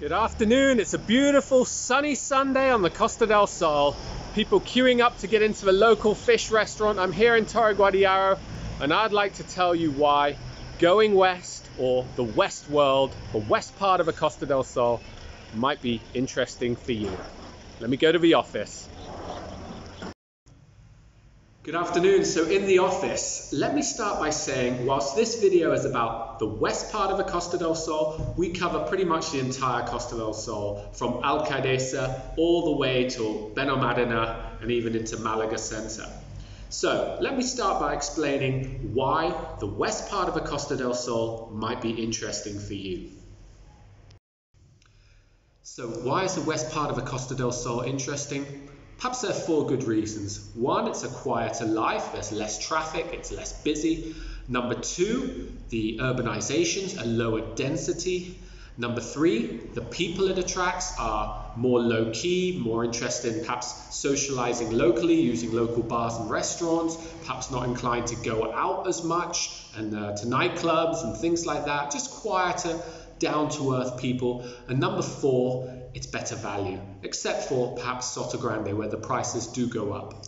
Good afternoon. It's a beautiful sunny Sunday on the Costa del Sol. People queuing up to get into the local fish restaurant. I'm here in Torre Guadiaro, and I'd like to tell you why going west, or the west world, the west part of the Costa del Sol, might be interesting for you. Let me go to the office. Good afternoon. So in the office, let me start by saying, whilst this video is about the west part of the Costa del Sol, we cover pretty much the entire Costa del Sol, from Alcaidesa all the way to Benalmádena and even into Malaga Center. So let me start by explaining why the west part of the Costa del Sol might be interesting for you. So why is the west part of the Costa del Sol interesting? Perhaps there are 4 good reasons. 1, it's a quieter life, there's less traffic, it's less busy. Number 2, the urbanizations are lower density. Number 3, the people it attracts are more low-key, more interested in perhaps socializing locally, using local bars and restaurants, perhaps not inclined to go out as much and to nightclubs and things like that, just quieter, down-to-earth people. And number 4, it's better value, except for perhaps Soto Grande, where the prices do go up.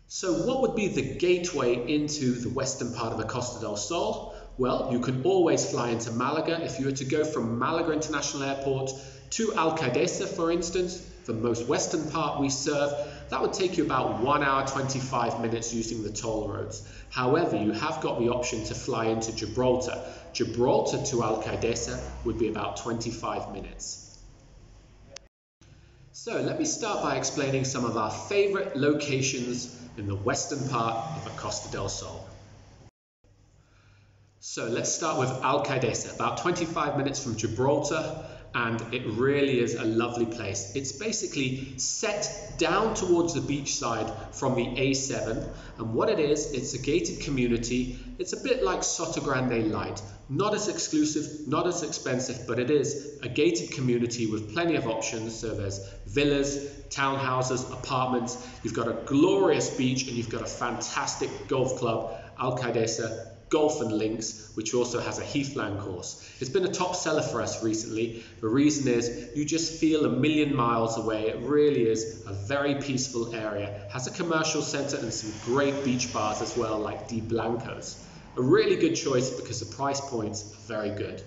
So what would be the gateway into the western part of the Costa del Sol? Well, you can always fly into Malaga. If you were to go from Malaga International Airport to Alcaidesa, for instance, the most western part we serve, that would take you about 1 hour 25 minutes using the toll roads. However, you have got the option to fly into Gibraltar. Gibraltar to Alcaidesa would be about 25 minutes. So let me start by explaining some of our favorite locations in the western part of the Costa del Sol. So let's start with Alcaidesa, about 25 minutes from Gibraltar, and it really is a lovely place. It's basically set down towards the beach side from the A7, and what it is, it's a gated community. It's a bit like Soto Grande Light, not as exclusive, not as expensive, but it is a gated community with plenty of options. So there's villas, townhouses, apartments, you've got a glorious beach, and you've got a fantastic golf club, Alcaidesa Golf and Links, which also has a heathland course. It's been a top seller for us recently. The reason is you just feel a million miles away. It really is a very peaceful area. Has a commercial center and some great beach bars as well, like Di Blanco's. A really good choice because the price point's very good.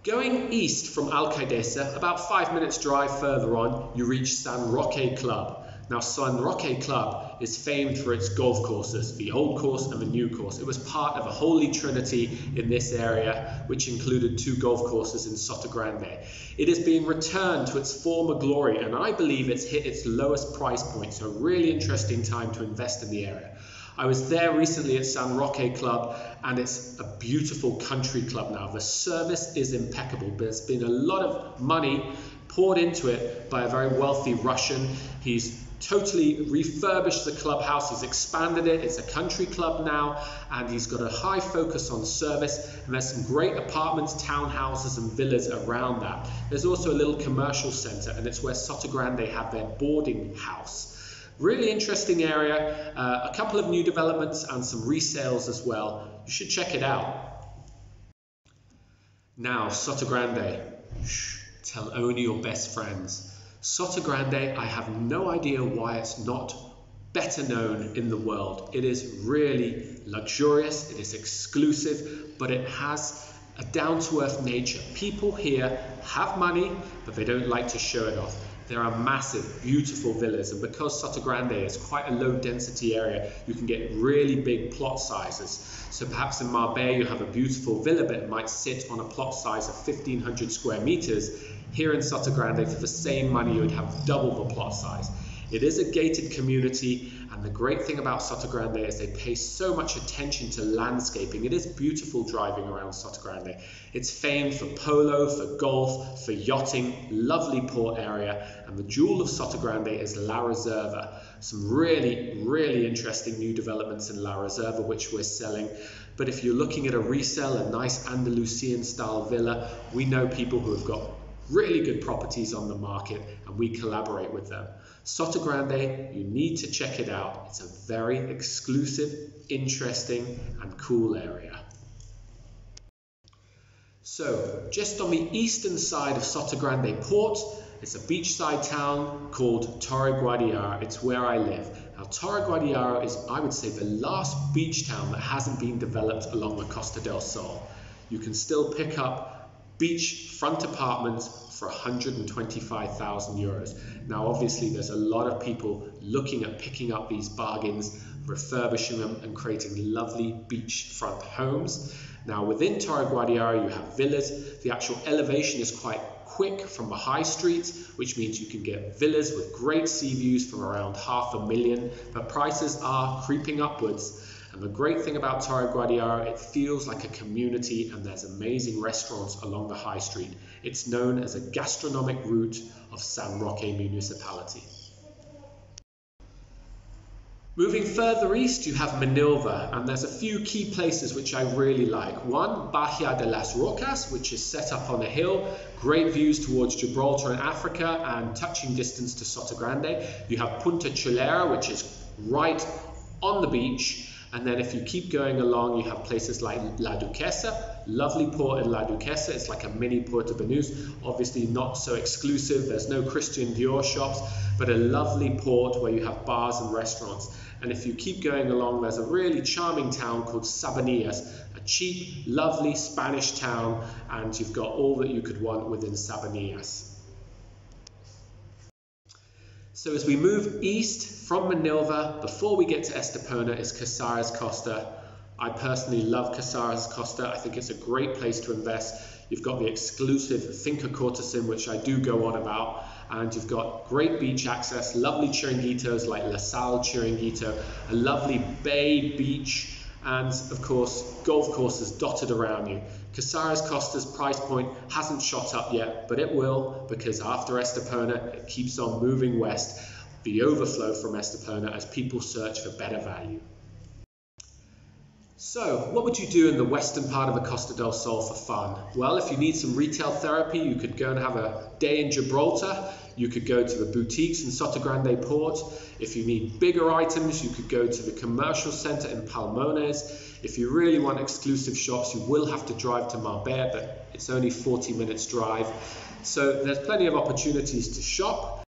Going east from Alcaidesa, about 5 minutes drive further on, you reach San Roque Club. Now, San Roque Club is famed for its golf courses, the old course and the new course. It was part of a holy trinity in this area, which included 2 golf courses in Soto Grande. It is being returned to its former glory, and I believe it's hit its lowest price point, so a really interesting time to invest in the area. I was there recently at San Roque Club, and it's a beautiful country club now. The service is impeccable. There's been a lot of money poured into it by a very wealthy Russian. He's totally refurbished the clubhouse, he's expanded it, it's a country club now, and he's got a high focus on service, and there's some great apartments, townhouses and villas around that. There's also a little commercial center, and it's where Soto Grande have their boarding house. Really interesting area, a couple of new developments and some resales as well. You should check it out. Now, Soto Grande, tell only your best friends. Soto Grande, I have no idea why it's not better known in the world. It is really luxurious, it is exclusive, but it has a down-to-earth nature. People here have money, but they don't like to show it off. There are massive, beautiful villas, and because Soto Grande is quite a low-density area, you can get really big plot sizes. So perhaps in Marbella you have a beautiful villa, but it might sit on a plot size of 1,500 square meters. Here in Soto Grande, for the same money, you would have double the plot size. It is a gated community, and the great thing about Soto Grande is they pay so much attention to landscaping. It is beautiful driving around Soto Grande. It's famed for polo, for golf, for yachting, lovely port area, and the jewel of Soto Grande is La Reserva. Some really, really interesting new developments in La Reserva, which we're selling. But if you're looking at a resale, a nice Andalusian style villa, we know people who have got really good properties on the market, and we collaborate with them. Soto Grande, you need to check it out. It's a very exclusive, interesting and cool area. So, just on the eastern side of Sotogrande Port, it's a beachside town called Torre Guadiaro. It's where I live. Now, Torre Guadiaro is, I would say, the last beach town that hasn't been developed along the Costa del Sol. You can still pick up beachfront apartments for 125,000 euros. Now, obviously, there's a lot of people looking at picking up these bargains, refurbishing them and creating lovely beachfront homes. Now, within Torre Guadiaro, you have villas. The actual elevation is quite quick from the high street, which means you can get villas with great sea views from around $500,000, but prices are creeping upwards. And the great thing about Torre Guadiaro, it feels like a community and there's amazing restaurants along the high street. It's known as a gastronomic route of San Roque municipality. Moving further east, you have Manilva, and there's a few key places which I really like. One, Bahia de las Rocas, which is set up on a hill, great views towards Gibraltar and Africa, and touching distance to Sotogrande. You have Punta Chulera, which is right on the beach. And then if you keep going along, you have places like La Duquesa, lovely port in La Duquesa. It's like a mini Puerto Banús, obviously not so exclusive. There's no Christian Dior shops, but a lovely port where you have bars and restaurants. And if you keep going along, there's a really charming town called Sabanillas, a cheap, lovely Spanish town, and you've got all that you could want within Sabanillas. So as we move east from Manilva, before we get to Estepona, is Casares Costa. I personally love Casares Costa. I think it's a great place to invest. You've got the exclusive Finca Cortesin, which I do go on about, and you've got great beach access, lovely chiringuitos like La Salle Chiringuito, a lovely bay beach, and of course golf courses dotted around you. Casares Costa's price point hasn't shot up yet, but it will, because after Estepona it keeps on moving west, the overflow from Estepona as people search for better value. So, what would you do in the western part of the Costa del Sol for fun? Well, if you need some retail therapy, you could go and have a day in Gibraltar. You could go to the boutiques in Sotogrande Port. If you need bigger items, you could go to the commercial center in Palmones. If you really want exclusive shops, you will have to drive to Marbella, but it's only 40 minutes drive. So there's plenty of opportunities to shop.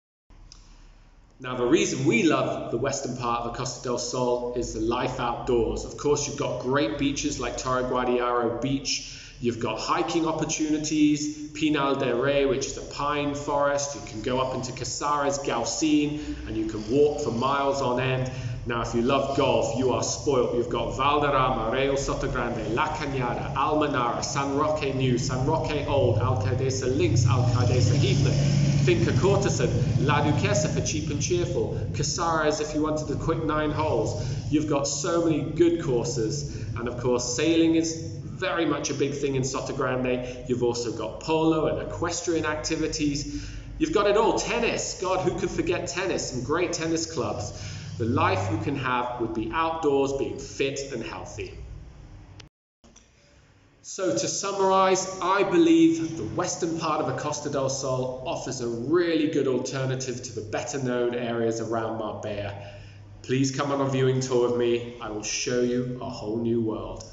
Now, the reason we love the western part of the Costa del Sol is the life outdoors. Of course, you've got great beaches like Torre Guadiaro Beach. You've got hiking opportunities, Pinal del Rey, which is a pine forest. You can go up into Casares Gaucin and you can walk for miles on end. Now, if you love golf, you are spoilt. You've got Valderrama, Real Sotogrande, La Cañada, Almenara, San Roque New, San Roque Old, Alcadesa Links, Alcadesa Heathland, Finca Cortesin, La Duquesa for cheap and cheerful, Casares if you wanted the quick 9 holes. You've got so many good courses, and of course sailing is very much a big thing in Sotogrande. You've also got polo and equestrian activities. You've got it all. Tennis, God, who could forget tennis? Some great tennis clubs. The life you can have would be outdoors, being fit and healthy. So to summarize, I believe the western part of the Costa del Sol offers a really good alternative to the better known areas around Marbella. Please come on a viewing tour with me. I will show you a whole new world.